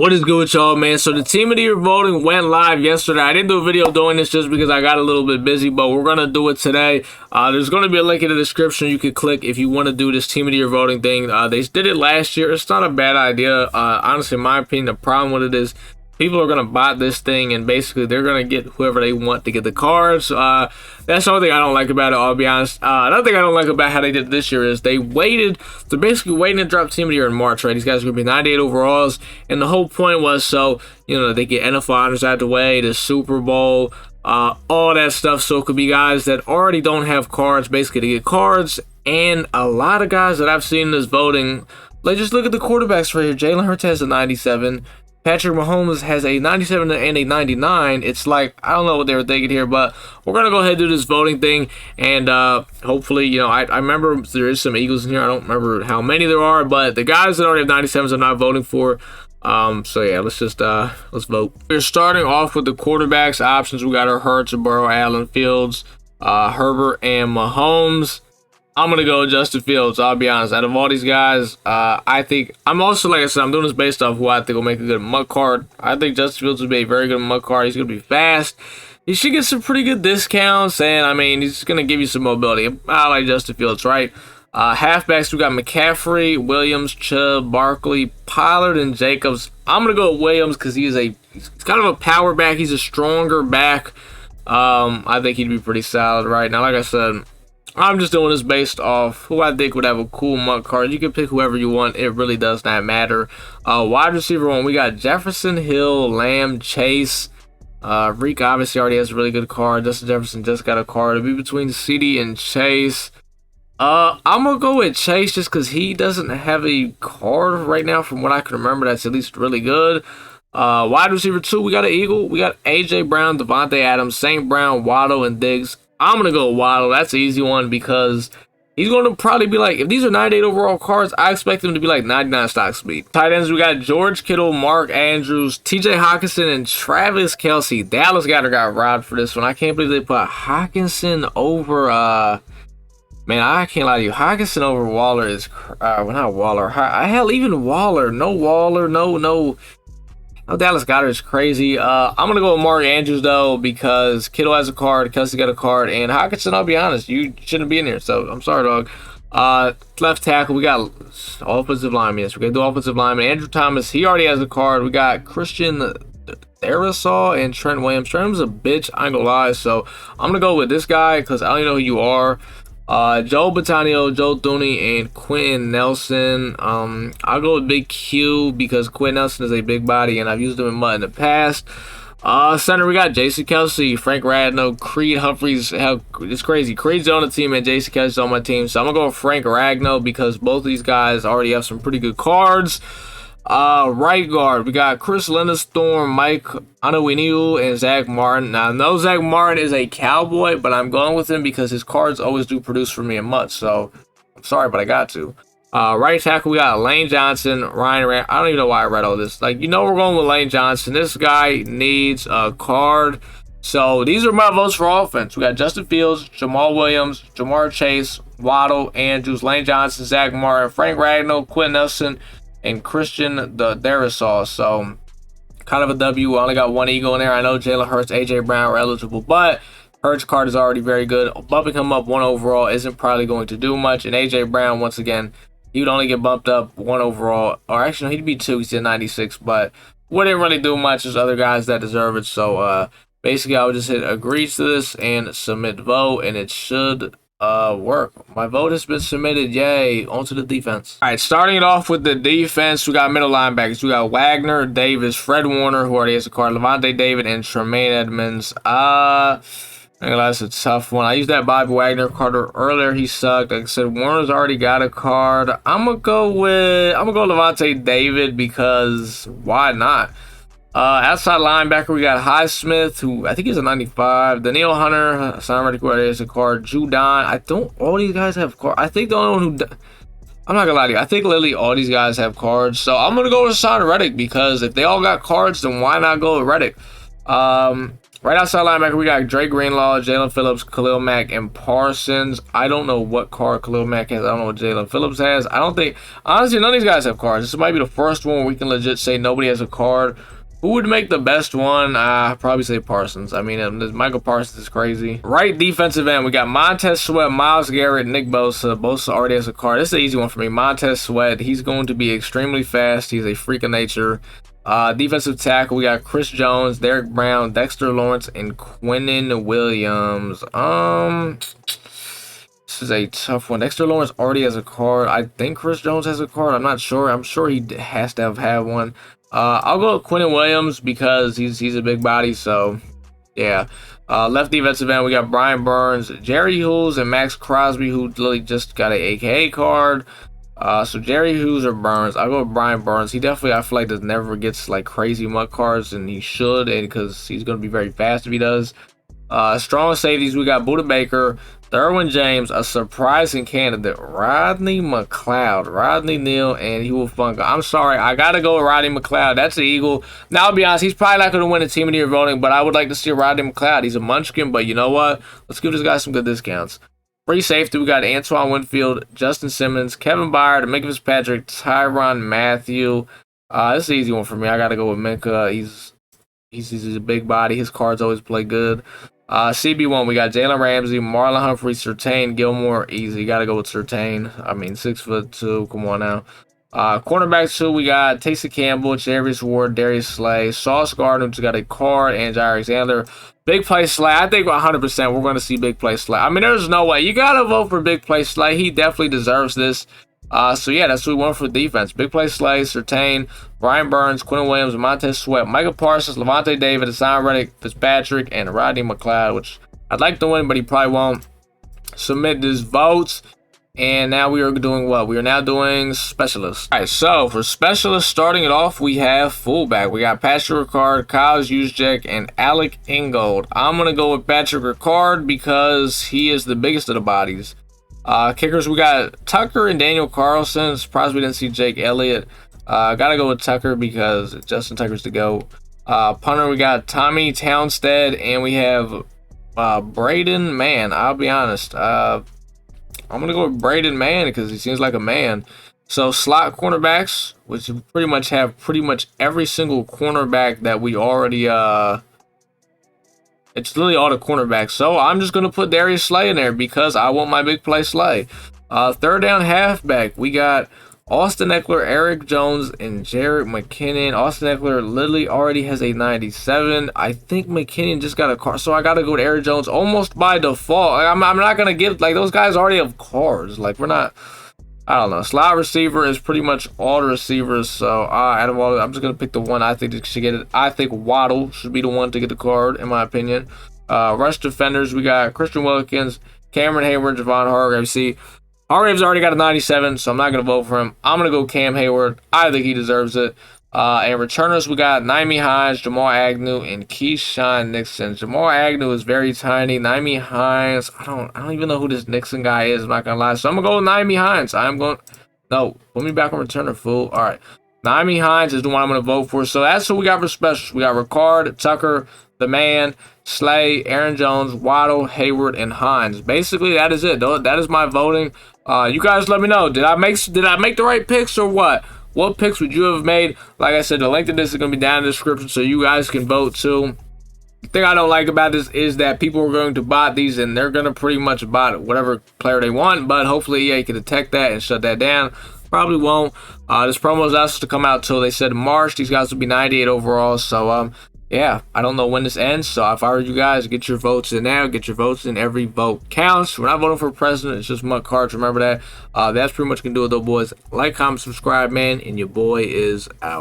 What is good with y'all, man? So the team of the year voting went live yesterday. I didn't do a video doing this just because I got a little bit busy, but we're gonna do it today. There's gonna be a link in the description you could click if you want to do this team of the year voting thing. They did it last year. It's not a bad idea. Honestly, in my opinion, the problem with it is people are gonna buy this thing and basically they're gonna get whoever they want to get the cards. That's the only thing I don't like about it, I'll be honest. Another thing I don't like about how they did it this year is they're basically waiting to drop team of the year in March, right? These guys are gonna be 98 overalls, and the whole point was so they get NFL honors out the way, the Super Bowl, all that stuff, so it could be guys that already don't have cards basically to get cards. And a lot of guys that I've seen in this voting, like, just look at the quarterbacks right here. Jalen Hurts has a 97. Patrick Mahomes has a 97 and a 99. It's like, I don't know what they were thinking here, but we're going to go ahead and do this voting thing. And hopefully, I remember there is some Eagles in here. I don't remember how many there are, but the guys that already have 97s I'm not voting for. So yeah, let's vote. We're starting off with the quarterbacks options. We got our Hurts, Burrow, Allen, Fields, Herbert, and Mahomes. I'm going to go with Justin Fields, I'll be honest. Out of all these guys, I think, I'm also, like I said, I'm doing this based off who I think will make a good mud card. I think Justin Fields will be a very good mud card. He's going to be fast. He should get some pretty good discounts, and, I mean, he's going to give you some mobility. I like Justin Fields, right? Halfbacks, we got McCaffrey, Williams, Chubb, Barkley, Pollard, and Jacobs. I'm going to go with Williams because he's kind of a power back. He's a stronger back. I think he'd be pretty solid, right? Now, like I said, I'm just doing this based off who I think would have a cool monk card. You can pick whoever you want. It really does not matter. Wide receiver one, we got Jefferson, Hill, Lamb, Chase. Reek obviously already has a really good card. Justin Jefferson just got a card. It'll be between CD and Chase. I'm going to go with Chase just because he doesn't have a card right now from what I can remember that's at least really good. Wide receiver two, we got an Eagle. We got A.J. Brown, Devontae Adams, St. Brown, Waddle, and Diggs. I'm going to go Waddle. That's an easy one because he's going to probably be like, if these are 98 overall cards, I expect him to be like 99 stock speed. Tight ends, we got George Kittle, Mark Andrews, TJ Hockenson, and Travis Kelce. Dallas got robbed for this one. I can't believe they put Hockenson over, man, I can't lie to you. Hockenson over Waller is, well, not Waller. Hell, even Waller. No Waller, no Dallas Goedert is crazy. I'm going to go with Mark Andrews, though, because Kittle has a card, Kelsey got a card, and Hockenson, I'll be honest, you shouldn't be in here, so I'm sorry, dog. Left tackle, we got offensive lineman. Yes, we're going to do offensive lineman. Andrew Thomas, he already has a card. We got Christian Darrisaw and Trent Williams. Trent's a bitch, I ain't going to lie, so I'm going to go with this guy because I don't even know who you are. Joe Batanio, Joe Thuney, and Quentin Nelson. I'll go with Big Q because Quentin Nelson is a big body, and I've used him in mud in the past. Center, we got Jason Kelce, Frank Ragnow, Creed Humphreys. Hell, it's crazy. Creed's on the team, and Jason Kelce's on my team. So I'm going to go with Frank Ragnow because both of these guys already have some pretty good cards. Right guard, we got Chris Lindstrom, Mike Onwenu, and Zach Martin. Now, I know Zach Martin is a Cowboy, but I'm going with him because his cards always do produce for me in much. So, I'm sorry, but I got to. Right tackle, we got Lane Johnson, Ryan Rand. I don't even know why I read all this. Like, we're going with Lane Johnson. This guy needs a card. So, these are my votes for offense. We got Justin Fields, Jamal Williams, Jamar Chase, Waddle, Andrews, Lane Johnson, Zach Martin, Frank Ragnow, Quentin Nelson, and Christian Darrisaw. So, kind of a W. I only got one Eagle in there. I know Jalen Hurts, A.J. Brown are eligible, but Hurts' card is already very good. Bumping him up one overall isn't probably going to do much. And A.J. Brown, once again, he would only get bumped up one overall. Or actually, no, he'd be two. He's at 96, but wouldn't really do much. There's other guys that deserve it. So, basically, I would just hit agrees to this and submit vote, and it should work. My vote has been submitted. Yay. On to the defense. All right, starting it off with the defense, we got middle linebackers. We got Wagner, Davis, Fred Warner, who already has a card, Levante David, and Tremaine Edmonds. That's a tough one. I used that Bobby Wagner card earlier. He sucked. Like I said, Warner's already got a card. I'm gonna go Levante David because why not? Outside linebacker, we got Highsmith, who I think he's a 95. Daniel Hunter, Hassan Reddick, is a card. Judon. All these guys have cards. I think the only one who, I'm not gonna lie to you, I think literally all these guys have cards. So I'm gonna go with Hassan Reddick because if they all got cards, then why not go with Reddick? Right outside linebacker, we got Drake Greenlaw, Jalen Phillips, Khalil Mack, and Parsons. I don't know what card Khalil Mack has. I don't know what Jalen Phillips has. I don't think, honestly, none of these guys have cards. This might be the first one where we can legit say nobody has a card. Who would make the best one? I'd probably say Parsons. I mean, Michael Parsons is crazy. Right defensive end, we got Montez Sweat, Myles Garrett, Nick Bosa. Bosa already has a card. This is an easy one for me. Montez Sweat, he's going to be extremely fast. He's a freak of nature. Defensive tackle, we got Chris Jones, Derek Brown, Dexter Lawrence, and Quinnen Williams. This is a tough one. Dexter Lawrence already has a card. I think Chris Jones has a card. I'm not sure. I'm sure he has to have had one. I'll go with Quinnen Williams because he's a big body. So yeah. Left defensive end, we got Brian Burns, Jerry Hughes, and Max Crosby, who literally just got a AKA card. So Jerry Hughes or Burns. I'll go with Brian Burns. He definitely, I feel like, does never gets like crazy muck cards, and he should, and because he's going to be very fast if he does. Strong safeties, we got Budda Baker, Derwin James, a surprising candidate, Rodney McLeod, Rodney Neal, and Hugh Funka. I'm sorry, I got to go with Rodney McLeod. That's the Eagle. Now, I'll be honest, he's probably not going to win a Team of the Year voting, but I would like to see Rodney McLeod. He's a munchkin, but you know what? Let's give this guy some good discounts. Free safety, we got Antoine Winfield, Justin Simmons, Kevin Byard, Minka Fitzpatrick, Tyrann Mathieu. This is an easy one for me. I got to go with Minka. He's a big body. His cards always play good. CB1, we got Jalen Ramsey, Marlon Humphrey, Surtain Gilmore. Easy. Got to go with Surtain. I mean, 6'2". Come on now. Cornerback 2, we got Taysom Campbell, Jarius Ward, Darius Slay, Sauce Gardner, who's got a card, and Jair Alexander. Big play Slay. I think 100% we're going to see big play Slay. I mean, there's no way. You got to vote for big play Slay. He definitely deserves this. So yeah, that's what we want for defense. Big play Slay, Surtain, Brian Burns, Quinnen Williams, Montez Sweat, Michael Parsons, Levante David, Hassan Reddick, Fitzpatrick, and Rodney McLeod, which I'd like to win, but he probably won't. Submit his votes. And now we are doing what? We are now doing specialists. All right, so for specialists, starting it off, we have fullback. We got Patrick Ricard, Kyle Juszczyk, and Alec Ingold. I'm going to go with Patrick Ricard because he is the biggest of the bodies. Kickers, we got Tucker and Daniel Carlson. Surprised we didn't see Jake Elliott. Gotta go with Tucker because Justin Tucker's the GOAT. Punter, we got Tommy Townstead, and we have Braden Mann. I'll be honest. I'm going to go with Braden Mann because he seems like a man. So slot cornerbacks, which pretty much have pretty much every single cornerback that we already, it's literally all the cornerbacks. So I'm just going to put Darius Slay in there because I want my big play Slay. Third down halfback, we got Austin Eckler, Eric Jones, and Jerick McKinnon. Austin Eckler literally already has a 97. I think McKinnon just got a card, so I got to go with Eric Jones almost by default. Like, I'm not going to give, like, those guys already have cards. Like, we're not, I don't know. Slot receiver is pretty much all the receivers, so out of all, I'm just going to pick the one I think that should get it. I think Waddle should be the one to get the card, in my opinion. Rush defenders, we got Christian Wilkins, Cameron Hayward, Javon Hargrave. See, Hargrave's already got a 97, so I'm not going to vote for him. I'm going to go Cam Hayward. I think he deserves it. And returners, we got Naimi Hines, Jamal Agnew, and Keyshawn Nixon. Jamal Agnew is very tiny. Naimi Hines, I don't even know who this Nixon guy is. I'm not going to lie. So I'm going to go with Naimi Hines. No, put me back on returner, fool. All right. Naimi Hines is the one I'm going to vote for. So that's what we got for specials. We got Ricard, Tucker, the man, Slay, Aaron Jones, Waddle, Hayward, and Hines. Basically, that is it. That is my voting. You guys let me know. Did I make the right picks or what? What picks would you have made? Like I said, the link to this is going to be down in the description so you guys can vote too. The thing I don't like about this is that people are going to bot these and they're going to pretty much bot whatever player they want, but hopefully EA can detect that and shut that down. Probably won't. This promo is also to come out till they said March. These guys will be 98 overall, so yeah, I don't know when this ends, so if I were you guys, get your votes in now. Get your votes in. Every vote counts. We're not voting for president. It's just muck cards. Remember that. That's pretty much going to do it, though, boys. Like, comment, subscribe, man, and your boy is out.